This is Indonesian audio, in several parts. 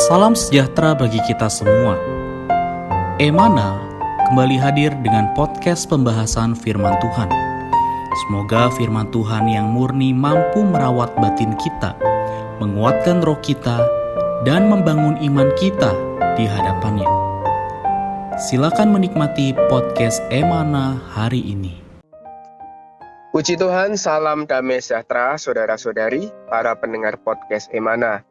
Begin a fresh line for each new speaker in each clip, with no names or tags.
Salam sejahtera bagi kita semua. Emana kembali hadir dengan podcast pembahasan firman Tuhan. Semoga firman Tuhan yang murni mampu merawat batin kita, menguatkan roh kita, dan membangun iman kita di hadapannya. Silakan menikmati podcast Emana hari ini.
Puji Tuhan, salam damai sejahtera saudara-saudari, para pendengar podcast Emana.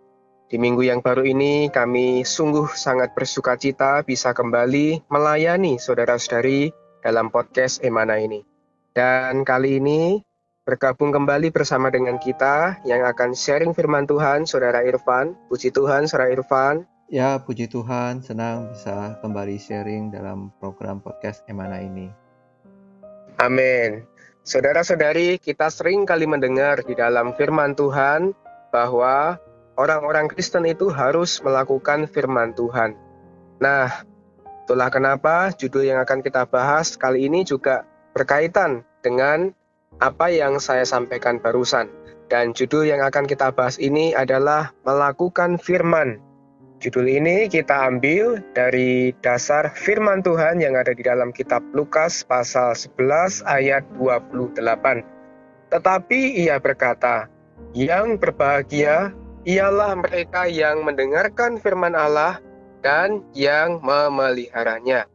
Di minggu yang baru ini, kami sungguh sangat bersukacita bisa kembali melayani saudara-saudari dalam podcast Emana ini. Dan kali ini, bergabung kembali bersama dengan kita yang akan sharing firman Tuhan, Saudara Irfan. Puji Tuhan, Saudara Irfan.
Ya, puji Tuhan, senang bisa kembali sharing dalam program podcast Emana ini.
Amin. Saudara-saudari, kita sering kali mendengar di dalam firman Tuhan bahwa orang-orang Kristen itu harus melakukan firman Tuhan. Nah, itulah kenapa judul yang akan kita bahas kali ini juga berkaitan dengan apa yang saya sampaikan barusan. Dan judul yang akan kita bahas ini adalah melakukan firman. Judul ini kita ambil dari dasar firman Tuhan yang ada di dalam kitab Lukas pasal 11 ayat 28. Tetapi ia berkata, yang berbahagia ialah mereka yang mendengarkan firman Allah dan yang memeliharanya.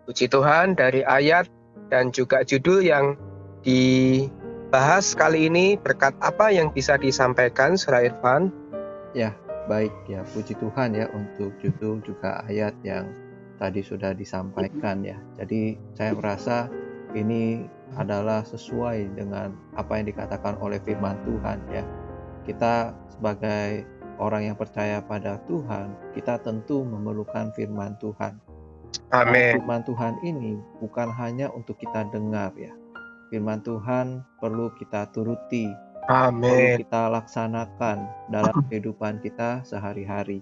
Puji Tuhan, dari ayat dan juga judul yang dibahas kali ini, berkat apa yang bisa disampaikan, Saudara Irfan?
Ya, baik ya, puji Tuhan ya untuk judul juga ayat yang tadi sudah disampaikan ya. Jadi saya merasa ini adalah sesuai dengan apa yang dikatakan oleh firman Tuhan ya. Kita sebagai orang yang percaya pada Tuhan, kita tentu memerlukan firman Tuhan.
Amin.
Firman Tuhan ini bukan hanya untuk kita dengar ya. Firman Tuhan perlu kita turuti, perlu
Amin.
kita laksanakan dalam kehidupan kita sehari-hari.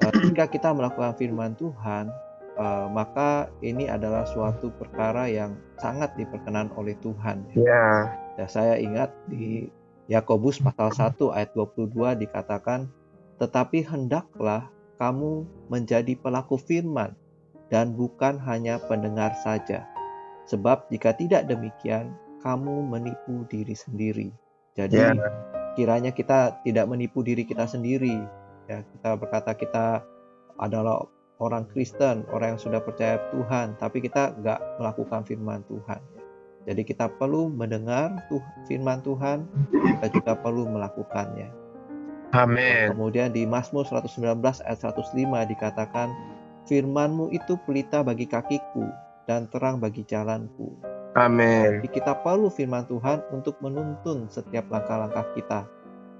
Jika kita melakukan firman Tuhan, maka ini adalah suatu perkara yang sangat diperkenan oleh Tuhan.
Ya.
Ya, saya ingat di Yakobus pasal 1 ayat 22 dikatakan, tetapi hendaklah kamu menjadi pelaku firman dan bukan hanya pendengar saja. Sebab jika tidak demikian, kamu menipu diri sendiri. Jadi kiranya kita tidak menipu diri kita sendiri. Ya, kita berkata kita adalah orang Kristen, orang yang sudah percaya Tuhan, tapi kita nggak melakukan firman Tuhan. Jadi kita perlu mendengar firman Tuhan, kita juga perlu melakukannya.
Amin.
Kemudian di Mazmur 119 ayat 105 dikatakan, firman-Mu itu pelita bagi kakiku dan terang bagi jalanku.
Amin.
Jadi kita perlu firman Tuhan untuk menuntun setiap langkah-langkah kita.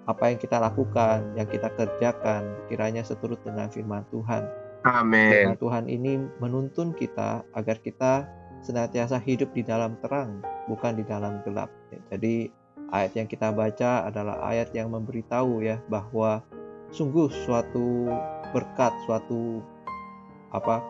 Apa yang kita lakukan, yang kita kerjakan, kiranya seturut dengan firman Tuhan.
Amin.
Firman Tuhan ini menuntun kita agar kita senantiasa hidup di dalam terang, bukan di dalam gelap. Jadi ayat yang kita baca adalah ayat yang memberitahu ya bahwa sungguh suatu berkat, suatu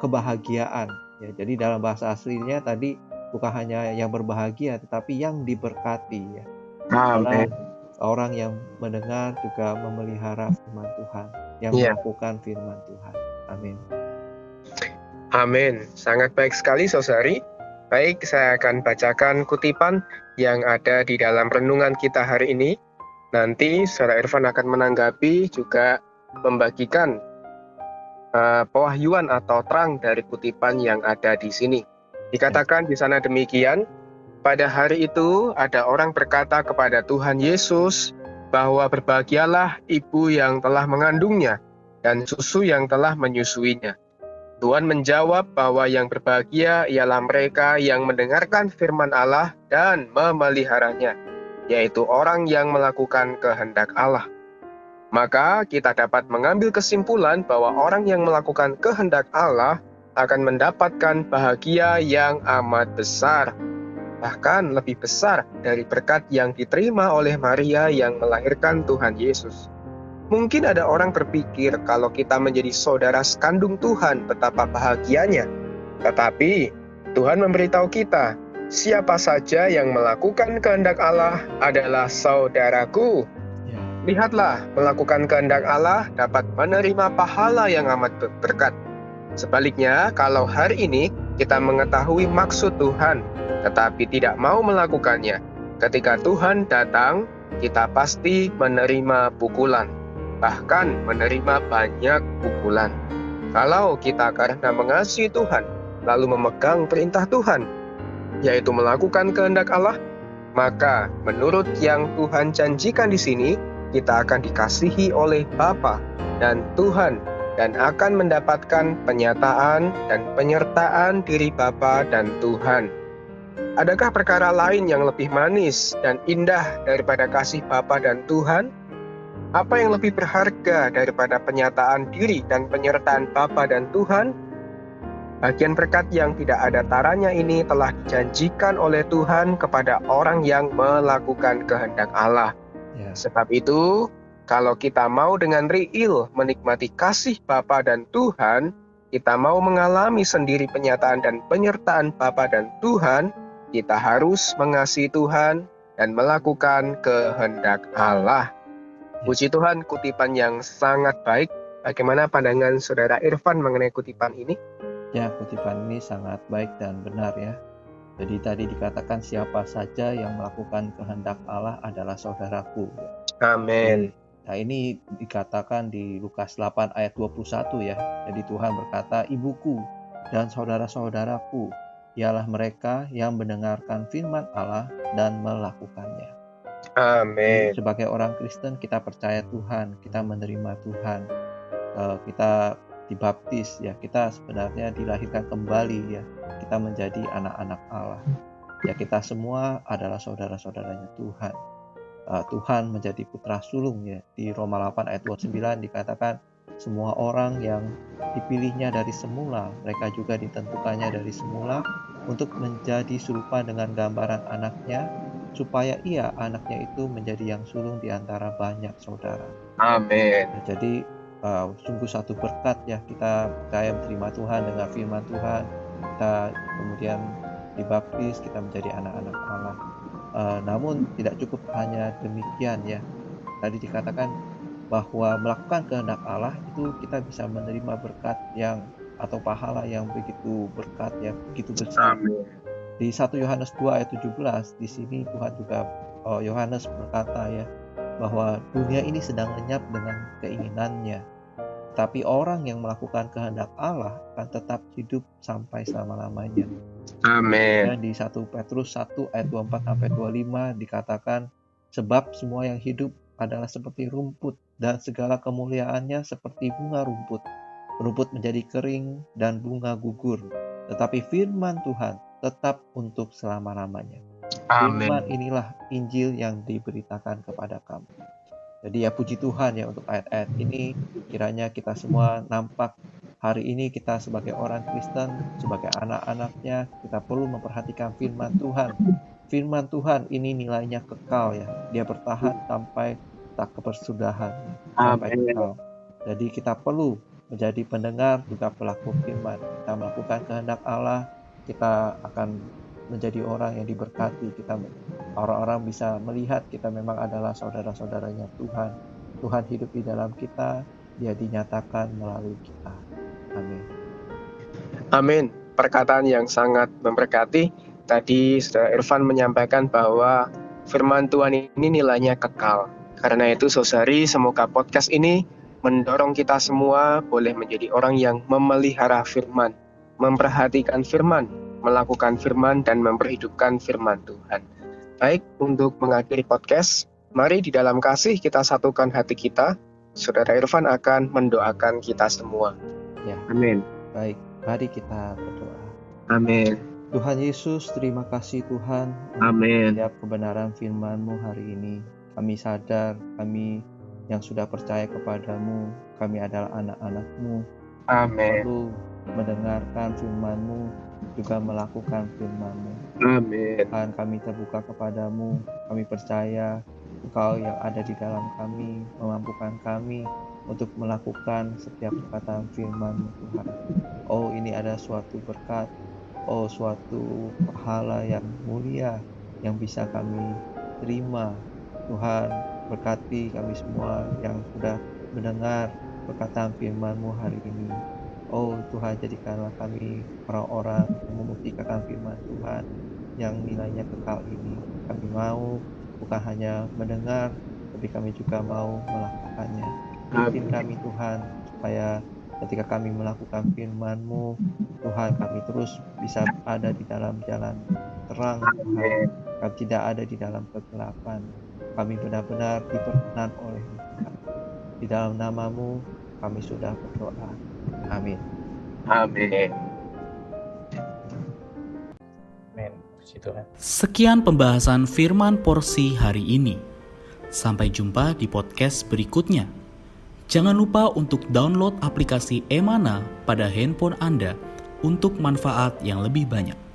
kebahagiaan. Ya, jadi dalam bahasa aslinya tadi bukan hanya yang berbahagia, tetapi yang diberkati. Ya.
Amin.
Orang yang mendengar juga memelihara firman Tuhan, yang melakukan firman Tuhan. Amin.
Amin. Sangat baik sekali, saudari. Baik, saya akan bacakan kutipan yang ada di dalam renungan kita hari ini. Nanti Saudara Irfan akan menanggapi juga membagikan pewahyuan atau terang dari kutipan yang ada di sini. Dikatakan di sana demikian, pada hari itu ada orang berkata kepada Tuhan Yesus bahwa berbahagialah ibu yang telah mengandungnya dan susu yang telah menyusuinya. Tuhan menjawab bahwa yang berbahagia ialah mereka yang mendengarkan firman Allah dan memeliharanya, yaitu orang yang melakukan kehendak Allah. Maka kita dapat mengambil kesimpulan bahwa orang yang melakukan kehendak Allah akan mendapatkan bahagia yang amat besar, bahkan lebih besar dari berkat yang diterima oleh Maria yang melahirkan Tuhan Yesus. Mungkin ada orang berpikir kalau kita menjadi saudara sekandung Tuhan betapa bahagianya. Tetapi Tuhan memberitahu kita, siapa saja yang melakukan kehendak Allah adalah saudaraku. Lihatlah, melakukan kehendak Allah dapat menerima pahala yang amat berkat. Sebaliknya, kalau hari ini kita mengetahui maksud Tuhan, tetapi tidak mau melakukannya, ketika Tuhan datang, kita pasti menerima pukulan, bahkan menerima banyak pukulan. Kalau kita karena mengasihi Tuhan, lalu memegang perintah Tuhan, yaitu melakukan kehendak Allah, maka menurut yang Tuhan janjikan di sini, kita akan dikasihi oleh Bapa dan Tuhan dan akan mendapatkan penyataan dan penyertaan diri Bapa dan Tuhan. Adakah perkara lain yang lebih manis dan indah daripada kasih Bapa dan Tuhan? Apa yang lebih berharga daripada penyataan diri dan penyertaan Bapa dan Tuhan? Bagian berkat yang tidak ada taranya ini telah dijanjikan oleh Tuhan kepada orang yang melakukan kehendak Allah.
Ya,
Sebab itu, kalau kita mau dengan riil menikmati kasih Bapa dan Tuhan, kita mau mengalami sendiri penyataan dan penyertaan Bapa dan Tuhan, kita harus mengasihi Tuhan dan melakukan kehendak Allah. Puji Tuhan, kutipan yang sangat baik. Bagaimana pandangan Saudara Irfan mengenai kutipan ini?
ya, kutipan ini sangat baik dan benar ya. Jadi tadi dikatakan siapa saja yang melakukan kehendak Allah adalah saudaraku.
Amin.
Nah, ini dikatakan di Lukas 8 ayat 21 ya. Jadi Tuhan berkata, ibuku dan saudara-saudaraku, ialah mereka yang mendengarkan firman Allah dan melakukannya.
Amin.
Sebagai orang Kristen kita percaya Tuhan, kita menerima Tuhan, kita dibaptis ya, kita sebenarnya dilahirkan kembali ya, kita menjadi anak-anak Allah. Ya, kita semua adalah saudara-saudaranya Tuhan. Tuhan menjadi putra sulung ya. Di Roma 8 ayat 29 dikatakan semua orang yang dipilihnya dari semula, mereka juga ditentukannya dari semula untuk menjadi serupa dengan gambaran anaknya, supaya ia anaknya itu menjadi yang sulung di antara banyak saudara.
Amin.
Jadi sungguh satu berkat ya, kita percaya menerima Tuhan dengan firman Tuhan, kita kemudian dibaptis, kita menjadi anak-anak Allah. Namun tidak cukup hanya demikian ya. Tadi dikatakan bahwa melakukan kehendak Allah itu kita bisa menerima berkat yang atau pahala yang begitu berkat ya, begitu besar.
Amin.
Di 1 Yohanes 2 ayat 17 di sini Tuhan juga Yohanes berkata ya, bahwa dunia ini sedang lenyap dengan keinginannya, tapi orang yang melakukan kehendak Allah akan tetap hidup sampai selama-lamanya.
Amin.
Dan di 1 Petrus 1 ayat 24 sampai 25 dikatakan, sebab semua yang hidup adalah seperti rumput dan segala kemuliaannya seperti bunga rumput. Rumput menjadi kering dan bunga gugur, tetapi firman Tuhan tetap untuk selama-lamanya. Firman inilah Injil yang diberitakan kepada kamu. Jadi ya puji Tuhan ya untuk ayat-ayat ini. Kiranya kita semua nampak hari ini kita sebagai orang Kristen, sebagai anak-anaknya, kita perlu memperhatikan firman Tuhan. Firman Tuhan ini nilainya kekal ya. Dia bertahan sampai tak kepersudahan, sampai kekal. Jadi kita perlu menjadi pendengar juga pelaku firman. Kita melakukan kehendak Allah, kita akan menjadi orang yang diberkati. Orang-orang bisa melihat kita memang adalah saudara-saudaranya Tuhan. Tuhan hidup di dalam kita, Dia dinyatakan melalui kita. Amin.
Amin. Perkataan yang sangat memberkati. Tadi Saudara Irfan menyampaikan bahwa firman Tuhan ini nilainya kekal. Karena itu saudari, semoga podcast ini mendorong kita semua boleh menjadi orang yang memelihara firman, memperhatikan firman, melakukan firman, dan memperhidupkan firman Tuhan. Baik, untuk mengakhiri podcast, mari di dalam kasih kita satukan hati kita. Saudara Irfan akan mendoakan kita semua.
Ya.
Amin.
Baik, mari kita berdoa.
Amin.
Tuhan Yesus, terima kasih Tuhan
Amin.
setiap kebenaran firman-Mu hari ini. Kami sadar, kami yang sudah percaya kepadamu, kami adalah anak-anak-Mu.
Amin.
Perlu mendengarkan firman-Mu, juga melakukan firman-Mu.
Amin.
Tuhan, kami terbuka kepadamu, kami percaya Engkau yang ada di dalam kami, memampukan kami untuk melakukan setiap perkataan firman-Mu Tuhan. Oh, ini ada suatu berkat, oh suatu pahala yang mulia yang bisa kami terima Tuhan. Berkati kami semua yang sudah mendengar perkataan firman-Mu hari ini. Oh Tuhan, jadikanlah kami orang-orang yang memustikakan firman Tuhan yang nilainya kekal ini. Kami mau bukan hanya mendengar, tapi kami juga mau melakukannya. Pimpin kami Tuhan, supaya ketika kami melakukan firman-Mu, Tuhan, kami terus bisa ada di dalam jalan terang Tuhan. Kami tidak ada di dalam kegelapan. Kami benar-benar diperkenan oleh-Mu Tuhan. Di dalam nama-Mu kami sudah berdoa. Amin.
Amin.
Sekian pembahasan firman porsi hari ini. Sampai jumpa di podcast berikutnya. Jangan lupa untuk download aplikasi Emana pada handphone Anda untuk manfaat yang lebih banyak.